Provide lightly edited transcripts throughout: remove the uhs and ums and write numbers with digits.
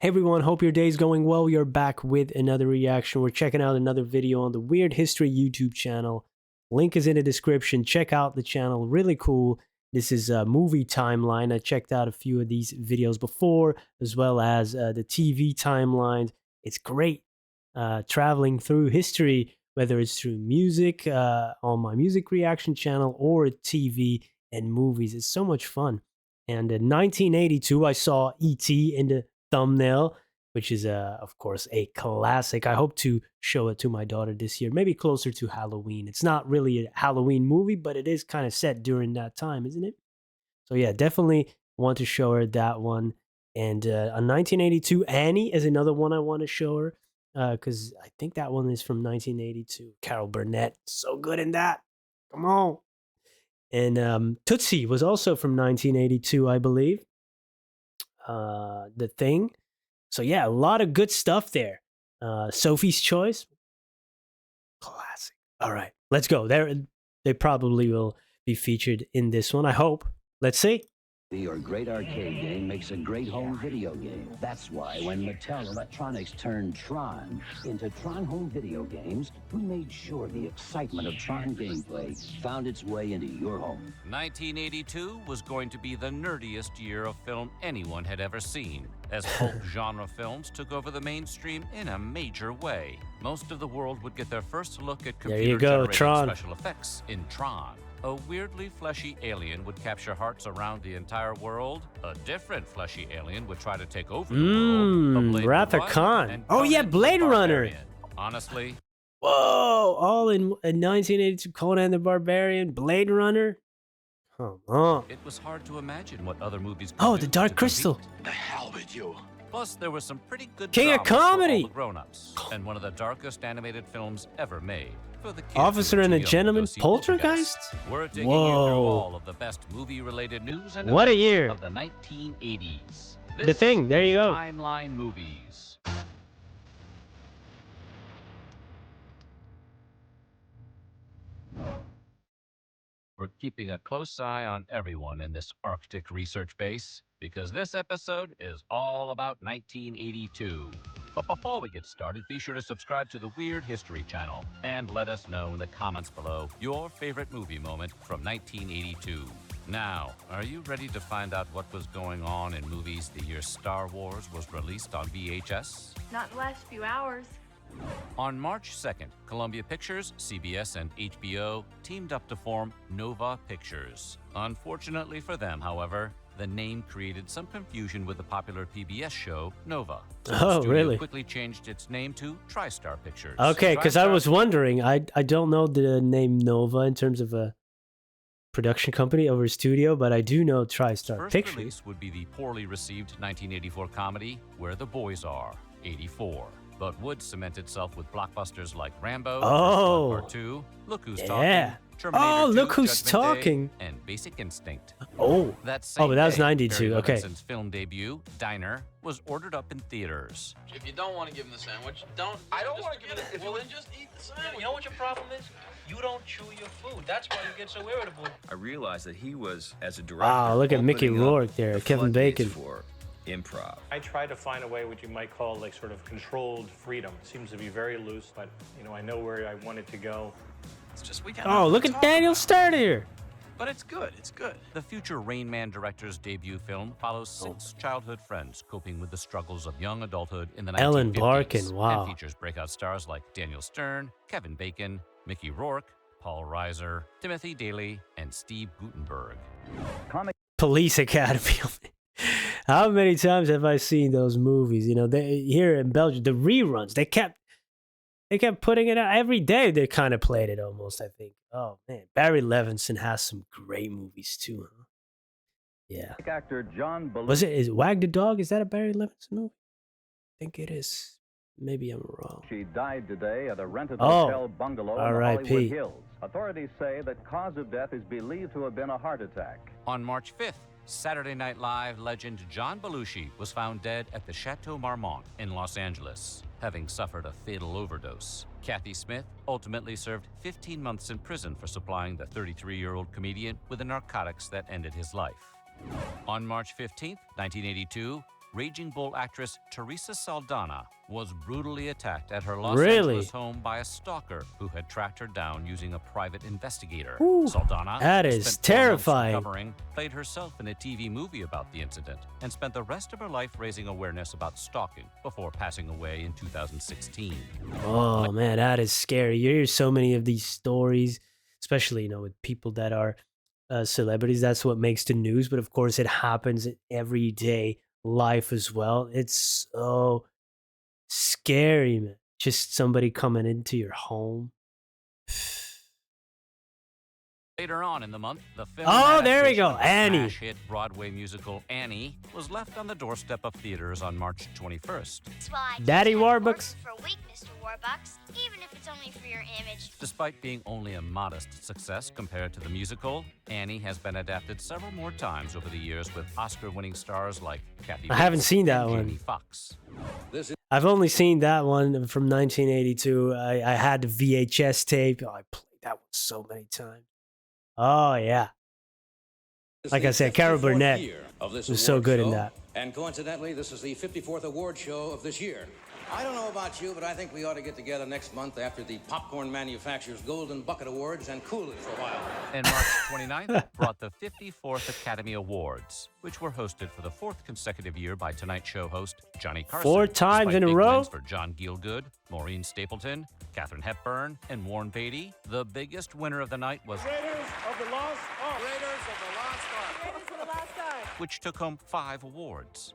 Hey everyone, hope your day's going well. We are back with another reaction. We're checking out another video on the Weird History YouTube channel. Link is in the description. Check out the channel, really cool. This is a movie timeline. I checked out a few of these videos before, as well as the TV timeline. It's great traveling through history, whether it's through music on my music reaction channel or TV and movies. It's so much fun. And in 1982, I saw E.T. in the thumbnail, which is of course a classic. I hope to show it to my daughter this year, maybe closer to Halloween. It's not really a Halloween movie, but it is kind of set during that time, isn't it? So yeah, definitely want to show her that one. And on 1982, Annie is another one I want to show her because I think that one is from 1982. Carol Burnett, so good in that. Come on. And Tootsie was also from 1982, I believe. The Thing. So yeah, a lot of good stuff there. Sophie's Choice, classic. All right, let's go. They probably will be featured in this one. I hope. Let's see. Your great arcade game makes a great home video game. That's why when Mattel Electronics turned Tron into Tron Home Video Games, we made sure the excitement of Tron gameplay found its way into your home. 1982 was going to be the nerdiest year of film anyone had ever seen, as pulp genre films took over the mainstream in a major way. Most of the world would get their first look at computer-generated special effects in Tron. A weirdly fleshy alien would capture hearts around the entire world. A different fleshy alien would try to take over the world. Wrath of Khan. Oh yeah, Blade Runner. Honestly. Whoa, all in 1982, Conan the Barbarian, Blade Runner. Come on. It was hard to imagine what other movies could Oh, do The Dark to Crystal. compete. The hell with you. Plus, there was some pretty good King of dramas for all Comedy. the grown-ups, and one of the darkest animated films ever made. For the kids Officer who were and too a young to Gentleman, go see Poltergeist? We're digging you through Whoa. all of the best movie-related news and What a events year. of the 1980s. The Thing, there you go. Timeline Movies. We're keeping a close eye on everyone in this Arctic research base because this episode is all about 1982. But before we get started, be sure to subscribe to the Weird History channel and let us know in the comments below your favorite movie moment from 1982. Now, are you ready to find out what was going on in movies the year Star Wars was released on VHS? Not in the last few hours. On March 2nd, Columbia Pictures, CBS, and HBO teamed up to form Nova Pictures. Unfortunately for them, however, the name created some confusion with the popular PBS show Nova. So the Oh, studio really? quickly changed its name to TriStar Pictures. Okay, because I TriStar was wondering. I don't know the name Nova in terms of a production company over a studio, but I do know TriStar First Pictures. release would be the poorly received 1984 comedy Where the Boys Are, 84. But would cement itself with blockbusters like Rambo, Oh. Part 2, Look Who's Yeah. Talking, Terminator Oh, 2, Look Who's Judgment Day, Talking. and Basic Instinct. Oh, That same but that was day, 92, Barry okay. Levinson's film debut, Diner, was ordered up in theaters. If you don't want to give him the sandwich, don't. I don't just want to give forget it. If Well, you, then just eat the sandwich. you know what your problem is? You don't chew your food. That's why you get so irritable. I realized that he was, as a director, Wow, look at Mickey opening up Rourke there, the Kevin floodgates Bacon. for improv. I try to find a way what you might call like sort of controlled freedom. It seems to be very loose, but I know where I want it to go. It's just we got. Oh, look at Daniel Stern here. But it's good. It's good. The future Rain Man director's debut film follows 6 childhood friends coping with the struggles of young adulthood in the 1950s. Ellen Barkin, wow. And features breakout stars like Daniel Stern, Kevin Bacon, Mickey Rourke, Paul Reiser, Timothy Daly, and Steve Guttenberg. Police Academy. How many times have I seen those movies? Here in Belgium, the reruns. They kept putting it out every day. They kind of played it almost. I think. Oh man, Barry Levinson has some great movies too. Huh? Yeah. Actor John Belushi. Was it? Is Wag the Dog? Is that a Barry Levinson movie? I think it is. Maybe I'm wrong. She died today at a rented Oh, hotel bungalow in the R.I.P.. Hollywood Hills. Authorities say that cause of death is believed to have been a heart attack. On March 5th, Saturday Night Live legend John Belushi was found dead at the Chateau Marmont in Los Angeles, having suffered a fatal overdose. Kathy Smith ultimately served 15 months in prison for supplying the 33-year-old comedian with the narcotics that ended his life. On March 15th, 1982, Raging Bull actress Teresa Saldana was brutally attacked at her Los Really? Angeles home by a stalker who had tracked her down using a private investigator. Ooh, Saldana, that who is spent 4 months terrifying. recovering, played herself in a TV movie about the incident and spent the rest of her life raising awareness about stalking before passing away in 2016. Oh man, that is scary. You hear so many of these stories, especially with people that are celebrities. That's what makes the news. But of course, it happens in everyday life as well. It's so scary, man. Just somebody coming into your home. Later on in the month, the film Oh, there we adaptation go, of the Annie. smash hit Broadway musical Annie was left on the doorstep of theaters on March 21st. That's why I Daddy keep on Warbucks? working for a week, Mr. Warbucks, even if it's only for your image. Despite being only a modest success compared to the musical, Annie has been adapted several more times over the years with Oscar-winning stars like Kathy I haven't Bates seen that and one. Jamie Foxx. I've only seen that one from 1982. I had the VHS tape. Oh, I played that one so many times. Oh yeah, like I said, Carol Burnett was so good in that. And coincidentally, this is the 54th award show of this year. I don't know about you, but I think we ought to get together next month after the Popcorn Manufacturers Golden Bucket Awards and cool it for a while. And March 29th brought the 54th Academy Awards, which were hosted for the 4th consecutive year by Tonight Show host Johnny Carson. 4 times Despite in a big row? wins for John Gielgud, Maureen Stapleton, Katharine Hepburn, and Warren Beatty, the biggest winner of the night was which took home 5 awards.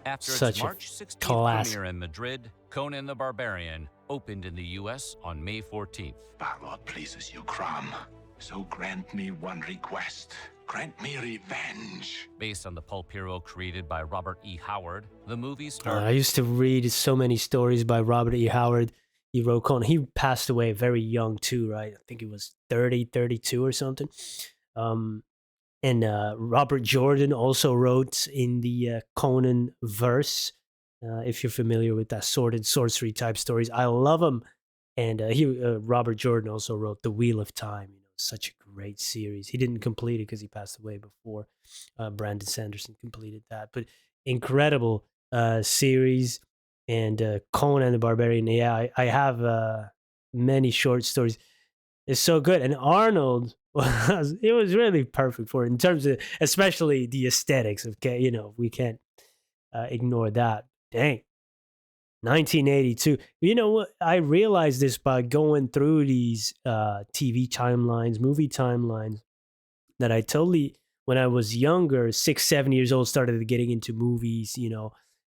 After Such its a March 16th classic. premiere in Madrid, Conan the Barbarian opened in the U.S. on May 14th. Balrog pleases you, Crom. So grant me one request. Grant me revenge. Based on the pulp hero created by Robert E. Howard, the movie I starred used to read so many stories by Robert E. Howard. He wrote Conan. He passed away very young too, right? I think he was 30, 32 or something. And Robert Jordan also wrote in the Conan verse. If you're familiar with that sword and sorcery type stories, I love them. And Robert Jordan also wrote The Wheel of Time. Such a great series. He didn't complete it because he passed away before Brandon Sanderson completed that. But incredible series. And Conan the Barbarian. Yeah, I have many short stories. It's so good. And Arnold it was really perfect for it in terms of, especially the aesthetics. Okay, we can't ignore that. Dang, 1982. You know what? I realized this by going through these TV timelines, movie timelines, that I totally, when I was younger, 6, 7 years old, started getting into movies.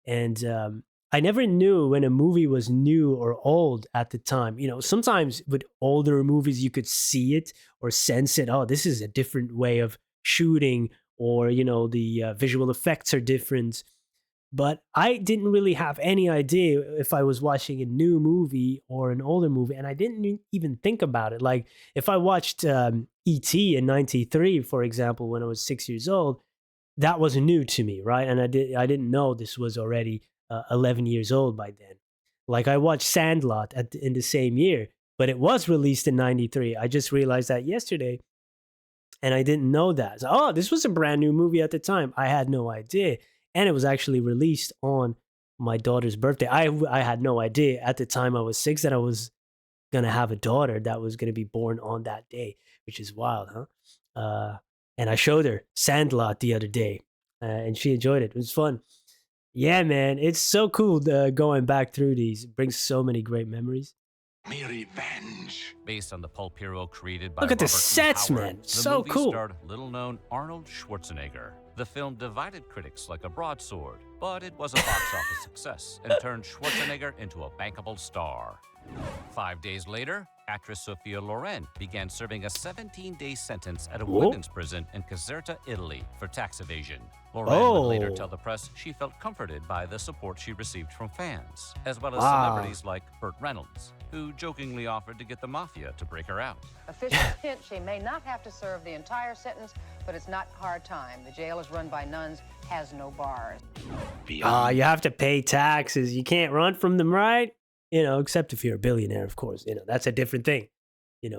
And I never knew when a movie was new or old at the time. Sometimes with older movies, you could see it or sense it. Oh, this is a different way of shooting, or, the visual effects are different. But I didn't really have any idea if I was watching a new movie or an older movie, and I didn't even think about it. Like if I watched E.T. in '93, for example, when I was 6 years old, that was new to me, right? And I didn't know this was already 11 years old by then. Like I watched Sandlot in the same year, but it was released in '93. I just realized that yesterday, and I didn't know that. So, this was a brand new movie at the time. I had no idea. And it was actually released on my daughter's birthday. I had no idea at the time I was 6 that I was going to have a daughter that was going to be born on that day, which is wild, huh? And I showed her Sandlot the other day, and she enjoyed it. It was fun. Yeah, man, it's so cool going back through these. It brings so many great memories. Me revenge. Based on the pulp hero created by Look at the Robert E. sets, Howard, man. the So movie cool. starred little-known Arnold Schwarzenegger. The film divided critics like a broadsword, but it was a box office success and turned Schwarzenegger into a bankable star. 5 days later, actress Sophia Loren began serving a 17-day sentence at a Whoa. women's prison in Caserta, Italy, for tax evasion. Loren would later Oh. tell the press she felt comforted by the support she received from fans, as well as Wow. celebrities like Burt Reynolds, who jokingly offered to get the mafia to break her out. Officials hint she may not have to serve the entire sentence, but it's not hard time. The jail is run by nuns, has no bars. You have to pay taxes. You can't run from them, right? Except if you're a billionaire, of course. That's a different thing.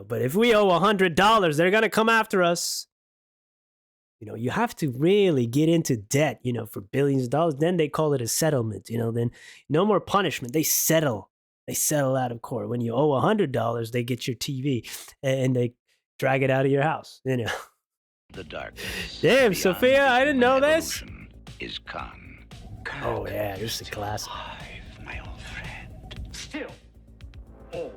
But if we owe $100, they're going to come after us. You know, you have to really get into debt, you know, for billions of dollars. Then they call it a settlement, you know, then no more punishment. They settle. They settle out of court. When you owe $100, they get your TV and they drag it out of your house, you know. The darkness. Damn, beyond Sophia, I didn't know this. evolution Is Khan. Oh, yeah, this is a classic. My old friend. Still, old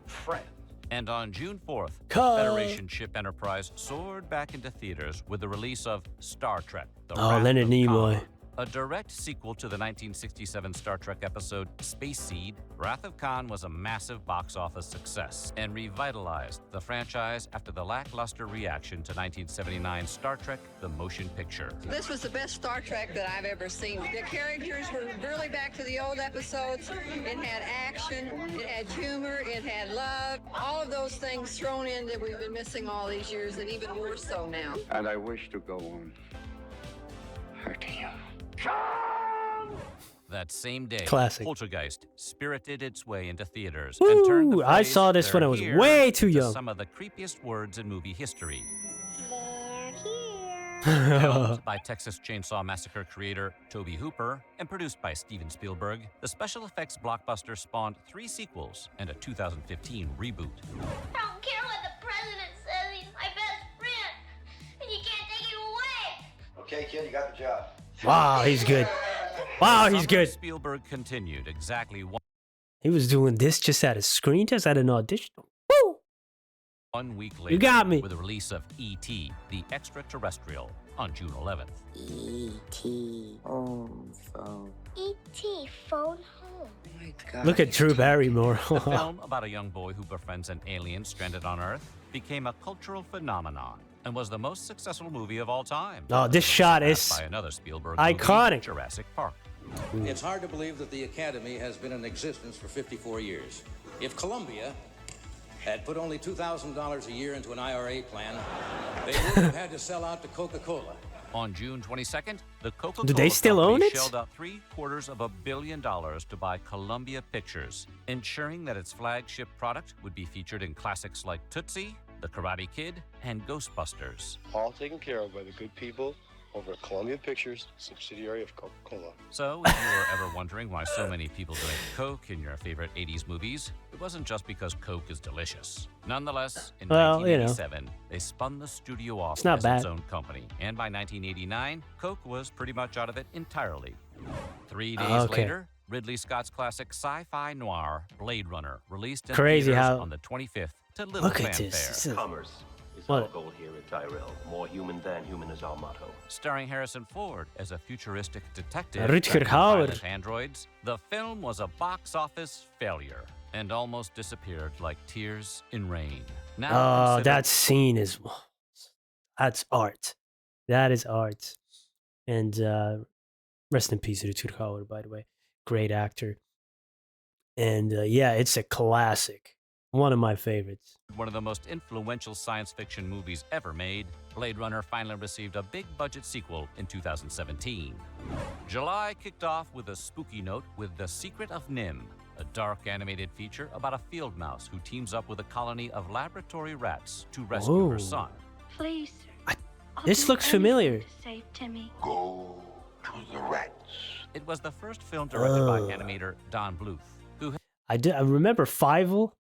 friend. And on June 4th, Cut. Federation Ship Enterprise soared back into theaters with the release of Star Trek: The Oh, Wrath Leonard of Nimoy. Khan. A direct sequel to the 1967 Star Trek episode Space Seed, Wrath of Khan was a massive box office success and revitalized the franchise after the lackluster reaction to 1979 Star Trek: The Motion Picture. This was the best Star Trek that I've ever seen. The characters were really back to the old episodes. It had action, it had humor, it had love. All of those things thrown in that we've been missing all these years, and even more so now. And I wish to go on hurting you. That same day, Classic. Poltergeist spirited its way into theaters Woo! and turned the I phrase, saw this when "They're I was here," way too into young. some of the creepiest words in movie history. They're here. Filmed by Texas Chainsaw Massacre creator Tobe Hooper and produced by Steven Spielberg, the special effects blockbuster spawned 3 sequels and a 2015 reboot. I don't care what the president says. He's my best friend. And you can't take him away. Okay, kid, you got the job. Wow, he's good. Wow, he's Summer good. Spielberg continued exactly He was doing this just at a screen test, at an audition. Woo! 1 week later. You got me. With the release of E.T., the Extraterrestrial, on June 11th. E.T. home phone. E.T. phone home. Oh my God. Look at Drew Barrymore. The film about a young boy who befriends an alien stranded on Earth became a cultural phenomenon and was the most successful movie of all time. Oh, this shot Surpassed is by another Spielberg iconic. movie, Jurassic Park. It's hard to believe that the Academy has been in existence for 54 years. If Columbia had put only $2,000 a year into an IRA plan, they would have had to sell out to Coca-Cola. On June 22nd, the Coca-Cola Do they still own Company it? shelled out $750 million to buy Columbia Pictures, ensuring that its flagship product would be featured in classics like Tootsie, The Karate Kid, and Ghostbusters. All taken care of by the good people over at Columbia Pictures, subsidiary of Coca-Cola. So, if you were ever wondering why so many people drink Coke in your favorite 80s movies, it wasn't just because Coke is delicious. Nonetheless, in Well, you know. 1987, they spun the studio off It's not as bad. its own company, and by 1989, Coke was pretty much out of it entirely. 3 days Okay. later, Ridley Scott's classic sci-fi noir Blade Runner released in Crazy theaters how- on the 25th to little Look at fanfare. this. This is- Commerce is What? our goal here at Tyrell. More human than human is our motto. Starring Harrison Ford as a futuristic detective Rutger tracking Hauer. violent androids, the film was a box office failure and almost disappeared like tears in rain. Now Oh, considered that scene is that's art. That is art. And rest in peace to Rutger Hauer, by the way. Great actor. And yeah, it's a classic. One of my favorites. one of the most influential science fiction movies ever made, Blade Runner finally received a big-budget sequel in 2017. July kicked off with a spooky note with The Secret of Nim, a dark animated feature about a field mouse who teams up with a colony of laboratory rats to rescue her Whoa. son. Please, sir. I'll This do looks familiar. anything to save Timmy. Go to the rats. It was the first film directed by Oh. animator Don Bluth, who I remember Fievel.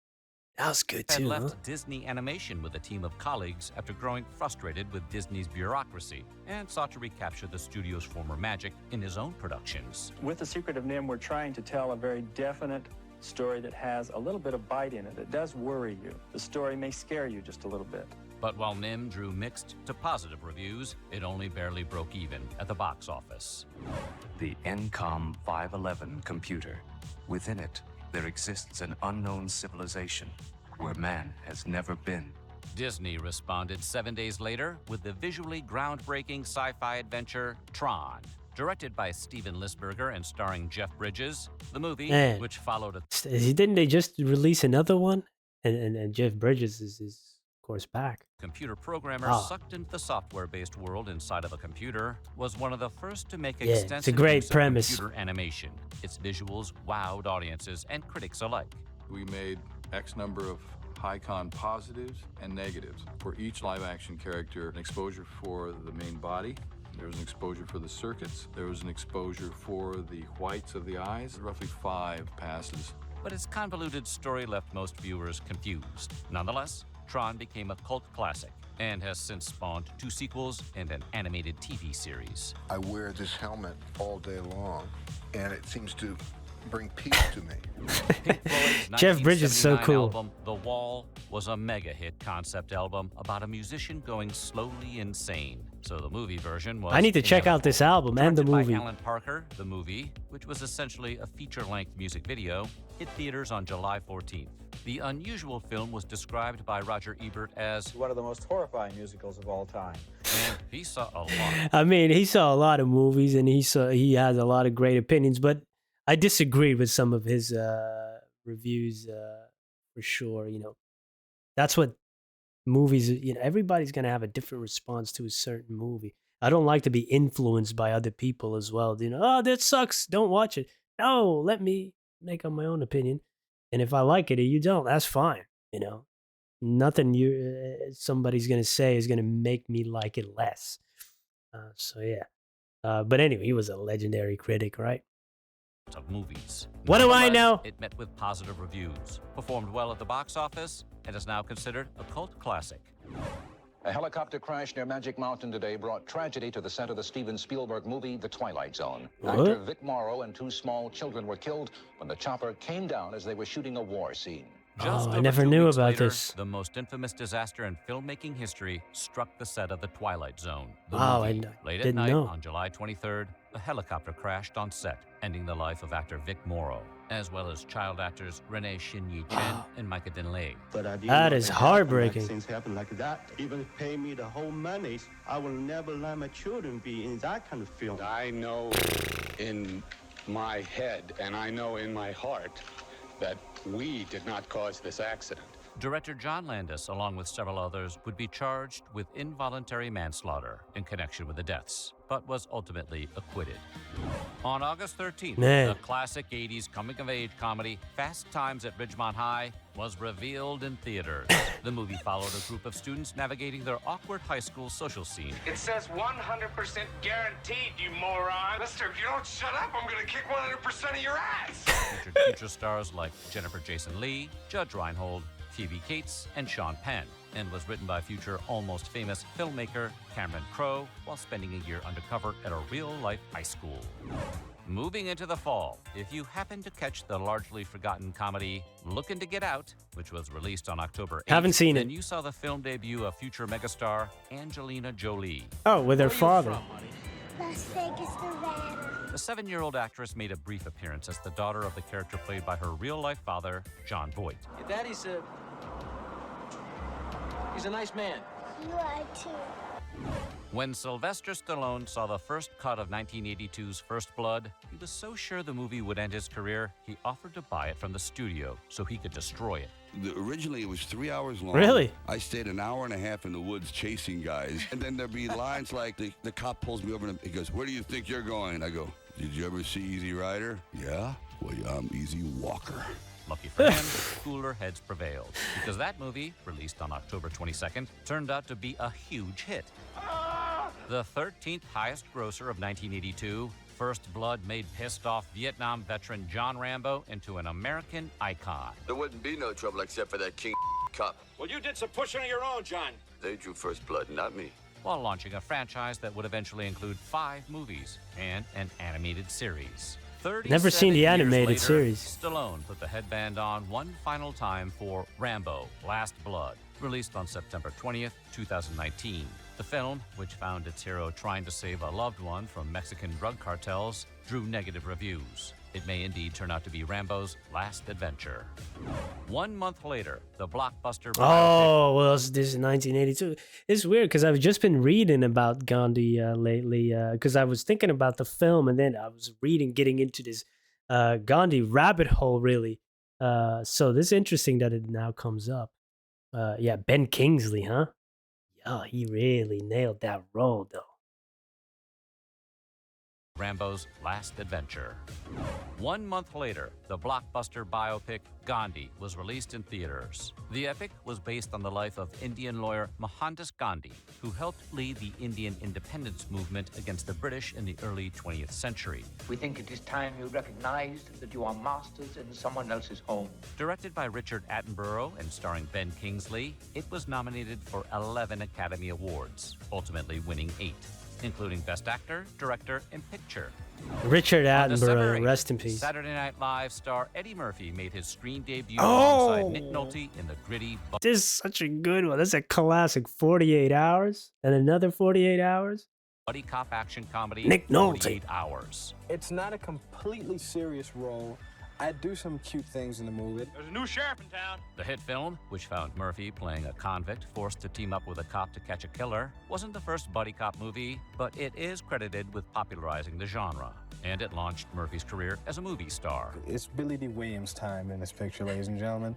That was good had too. left Huh? Disney Animation with a team of colleagues after growing frustrated with Disney's bureaucracy and sought to recapture the studio's former magic in his own productions. With The Secret of Nim, we're trying to tell a very definite story that has a little bit of bite in it. It does worry you. The story may scare you just a little bit. But while Nim drew mixed to positive reviews, it only barely broke even at the box office. The NCOM 511 computer. Within it, there exists an unknown civilization where man has never been. Disney responded 7 days later with the visually groundbreaking sci-fi adventure Tron. Directed by Steven Lisberger and starring Jeff Bridges, the movie, Man. which followed a Didn't they just release another one? And Jeff Bridges is of course back. computer programmer Ah. sucked into the software-based world inside of a computer, was one of the first to make Yeah, it's a extensive great use of premise. computer animation. Its visuals wowed audiences and critics alike. We made X number of Hi-Con positives and negatives. For each live-action character, an exposure for the main body, there was an exposure for the circuits, there was an exposure for the whites of the eyes, roughly 5 passes. But its convoluted story left most viewers confused. Nonetheless, Tron became a cult classic and has since spawned 2 sequels and an animated TV series. I wear this helmet all day long, and it seems to bring peace to me. Pink Floyd's Jeff Bridges is so 1979 cool. album, The Wall, was a mega hit concept album about a musician going slowly insane. So the movie version was... I need to check out this album and the Directed movie. by Alan Parker, the movie, which was essentially a feature-length music video, hit theaters on July 14th. The unusual film was described by Roger Ebert as one of the most horrifying musicals of all time. And he saw a lot. I mean, he saw a lot of movies and he has a lot of great opinions, but I disagreed with some of his reviews for sure. You know, that's what movies, you know, everybody's going to have a different response to a certain movie. I don't like to be influenced by other people as well. You know, oh, that sucks, don't watch it. No, let me make up my own opinion. And if I like it or you don't, that's fine. You know, nothing somebody's going to say is going to make me like it less. So yeah. But anyway, he was a legendary critic, right? Of movies. What do I Nonetheless, know? It met with positive reviews, performed well at the box office, and is now considered a cult classic. A helicopter crash near Magic Mountain today brought tragedy to the set of the Steven Spielberg movie, The Twilight Zone. What? Actor Vic Morrow and 2 small children were killed when the chopper came down as they were shooting a war scene. Just I over never 2 knew weeks about later, this. The most infamous disaster in filmmaking history struck the set of The Twilight Zone. The Wow, I movie. Late at didn't night know. on July 23rd, a helicopter crashed on set, ending the life of actor Vic Morrow, as well as child actors Renee Shin-Yi Chen and Micah Dinley. But I didn't That know is that heartbreaking. Things happen like that. Even pay me the whole money, I will never let my children be in that kind of film. I know in my head and I know in my heart that we did not cause this accident. Director John Landis, along with several others, would be charged with involuntary manslaughter in connection with the deaths, but was ultimately acquitted. On August 13th, Man. the classic 80s coming-of-age comedy Fast Times at Ridgemont High was revealed in theaters. The movie followed a group of students navigating their awkward high school social scene. It says 100% guaranteed, you moron. Mister, if you don't shut up, I'm gonna kick 100% of your ass. Featured future stars like Jennifer Jason Leigh, Judge Reinhold, Phoebe Cates, and Sean Penn, and was written by future almost famous filmmaker Cameron Crowe while spending a year undercover at a real-life high school. Moving into the fall, if you happen to catch the largely forgotten comedy Looking to Get Out, which was released on October 8th, Haven't seen then it. you saw the film debut of future megastar Angelina Jolie. Oh, with her father. Las Vegas, Nevada. The 7-year-old actress made a brief appearance as the daughter of the character played by her real-life father, John Voight. Your daddy's he's a nice man. You are too. When Sylvester Stallone saw the first cut of 1982's First Blood, he was so sure the movie would end his career, he offered to buy it from the studio so he could destroy it. Originally, it was 3 hours long. Really? I stayed an hour and a half in the woods chasing guys. And then there'd be lines like the cop pulls me over and he goes, "Where do you think you're going?" I go, "Did you ever see Easy Rider?" "Yeah." "Well, yeah, I'm Easy Walker." Lucky for him, cooler heads prevailed, because that movie, released on October 22nd, turned out to be a huge hit. The 13th highest grosser of 1982, First Blood made pissed-off Vietnam veteran John Rambo into an American icon. There wouldn't be no trouble except for that king cop. Well, you did some pushing of your own, John. They drew First Blood, not me. While launching a franchise that would eventually include 5 movies and an animated series. Never seen the 37 years animated later, series. Stallone put the headband on one final time for Rambo: Last Blood, released on September 20th, 2019. The film, which found its hero trying to save a loved one from Mexican drug cartels, drew negative reviews. It may indeed turn out to be Rambo's last adventure. 1 month later, the blockbuster biopic Oh, well, this is 1982. It's weird because I've just been reading about Gandhi lately because I was thinking about the film and then I was getting into this Gandhi rabbit hole, really. So this is interesting that it now comes up. Yeah, Ben Kingsley, huh? Yeah, he really nailed that role, though. Rambo's Last Adventure. 1 month later, the blockbuster biopic Gandhi was released in theaters. The epic was based on the life of Indian lawyer Mohandas Gandhi, who helped lead the Indian independence movement against the British in the early 20th century. We think it is time you recognized that you are masters in someone else's home. Directed by Richard Attenborough and starring Ben Kingsley, it was nominated for 11 Academy Awards, ultimately winning 8, including Best Actor, Director, and Picture. Richard On December Attenborough, 8th, rest in peace. Saturday Night Live star Eddie Murphy made his screen debut Oh! alongside Nick Nolte in the gritty This is such a good one. That's a classic. 48 Hours and another 48 Hours. buddy cop action comedy Nick Nolte. 48 Hours. It's not a completely serious role. I do some cute things in the movie. There's a new sheriff in town. The hit film, which found Murphy playing a convict forced to team up with a cop to catch a killer, wasn't the first buddy cop movie, but it is credited with popularizing the genre. And it launched Murphy's career as a movie star. It's Billy D. Williams' time in this picture, ladies and gentlemen.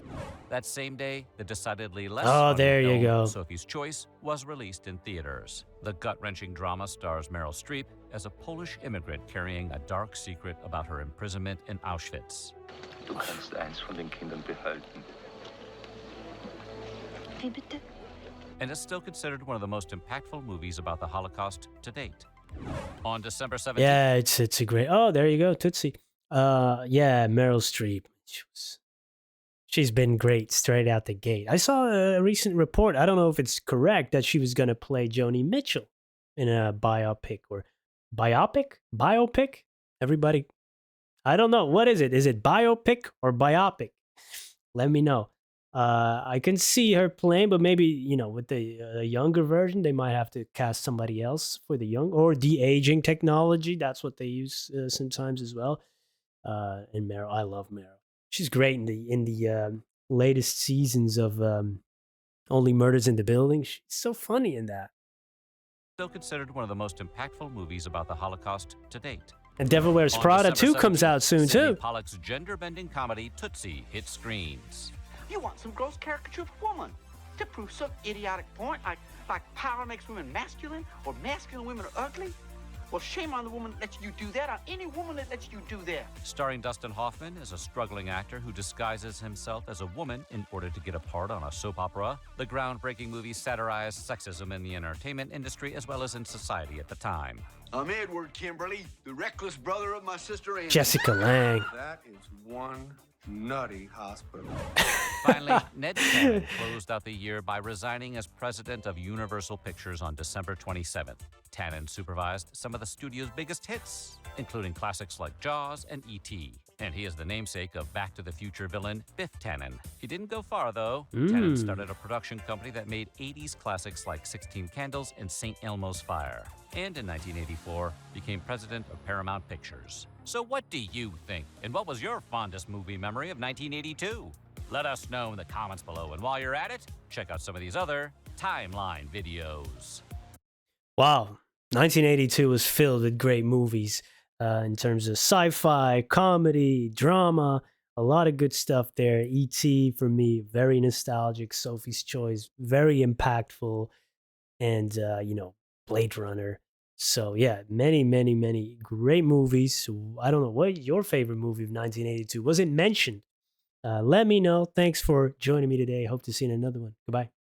That same day, the decidedly less Oh, funny there you film, go. Sophie's Choice, was released in theaters. The gut-wrenching drama stars Meryl Streep as a Polish immigrant carrying a dark secret about her imprisonment in Auschwitz. Du kannst eins von den Kindern behalten. Wie bitte? And is still considered one of the most impactful movies about the Holocaust to date. On December 17th, Yeah, it's a great. Oh, there you go, Tootsie. Yeah, Meryl Streep. She's been great straight out the gate. I saw a recent report. I don't know if it's correct that she was gonna play Joni Mitchell in a biopic or biopic. Everybody, I don't know. What is it? Is it biopic or biopic? Let me know. I can see her playing, but maybe, you know, with the younger version, they might have to cast somebody else for the young or de-aging technology. That's what they use sometimes as well. And Meryl, I love Meryl. She's great in the latest seasons of Only Murders in the Building. She's so funny in that. still considered one of the most impactful movies about the Holocaust to date. And Devil Wears On Prada December 2 comes out soon, Sidney too. Pollack's gender-bending comedy Tootsie hit screens. You want some gross caricature of a woman to prove some idiotic point, like power makes women masculine or masculine women are ugly? Well, shame on the woman that lets you do that, on any woman that lets you do that. Starring Dustin Hoffman as a struggling actor who disguises himself as a woman in order to get a part on a soap opera, the groundbreaking movie satirized sexism in the entertainment industry as well as in society at the time. I'm Edward Kimberly, the reckless brother of my sister Anne. Jessica Lange. That is one nutty hospital. Finally, Ned Tannen closed out the year by resigning as president of Universal Pictures on December 27th. Tannen supervised some of the studio's biggest hits, including classics like Jaws and E.T. And he is the namesake of Back to the Future villain Biff Tannen. He didn't go far, though. Tannen started a production company that made 80s classics like 16 Candles and St. Elmo's Fire. And in 1984, became president of Paramount Pictures. So what do you think? And what was your fondest movie memory of 1982? Let us know in the comments below. And while you're at it, check out some of these other timeline videos. Wow. 1982 was filled with great movies in terms of sci-fi, comedy, drama, a lot of good stuff there. E.T. for me, very nostalgic. Sophie's Choice, very impactful. And, Blade Runner. So, yeah, many, many, many great movies. I don't know, what your favorite movie of 1982? Was it mentioned? Let me know. Thanks for joining me today. Hope to see you in another one. Goodbye.